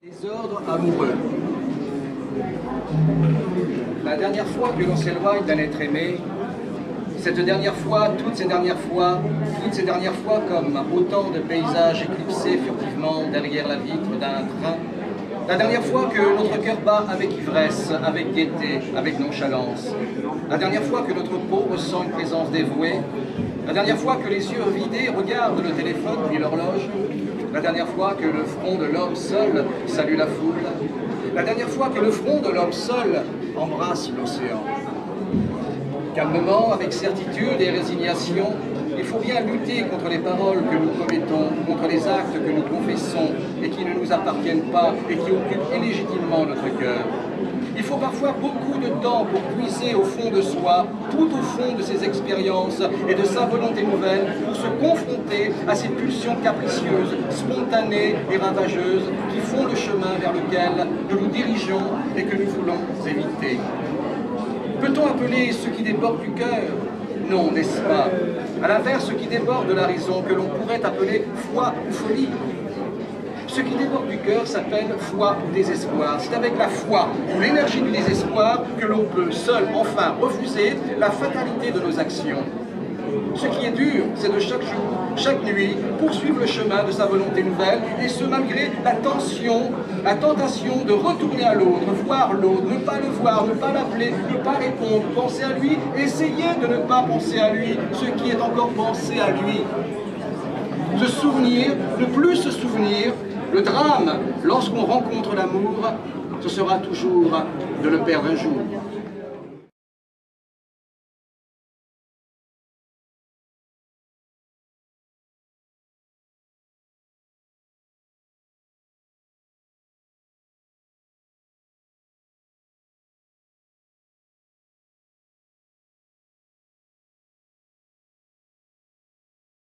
Désordre amoureux. La dernière fois que l'on s'éloigne d'un être aimé, cette dernière fois, toutes ces dernières fois comme autant de paysages éclipsés furtivement derrière la vitre d'un train, la dernière fois que notre cœur bat avec ivresse, avec gaieté, avec nonchalance, la dernière fois que notre peau ressent une présence dévouée, la dernière fois que les yeux vidés regardent le téléphone puis l'horloge, la dernière fois que le front de l'homme seul salue la foule, la dernière fois que le front de l'homme seul embrasse l'océan. Calmement, avec certitude et résignation, il faut bien lutter contre les paroles que nous commettons, contre les actes que nous confessons et qui ne nous appartiennent pas et qui occupent illégitimement notre cœur. Il faut parfois beaucoup de temps pour puiser au fond de soi, tout au fond de ses expériences et de sa volonté nouvelle, pour se confronter à ces pulsions capricieuses, spontanées et ravageuses qui font le chemin vers lequel nous nous dirigeons et que nous voulons éviter. Peut-on appeler ce qui déborde du cœur? Non, n'est-ce pas? À l'inverse, ce qui déborde de la raison, que l'on pourrait appeler foi ou folie. Ce qui déborde du cœur s'appelle foi ou désespoir. C'est avec la foi ou l'énergie du désespoir que l'on peut seul, enfin, refuser la fatalité de nos actions. Ce qui est dur, c'est de chaque jour, chaque nuit, poursuivre le chemin de sa volonté nouvelle, et ce malgré la tentation de retourner à l'autre, voir l'autre, ne pas le voir, ne pas l'appeler, ne pas répondre, penser à lui, essayer de ne pas penser à lui, ce qui est encore penser à lui. Se souvenir, ne plus se souvenir, le drame, lorsqu'on rencontre l'amour, ce sera toujours de le perdre un jour.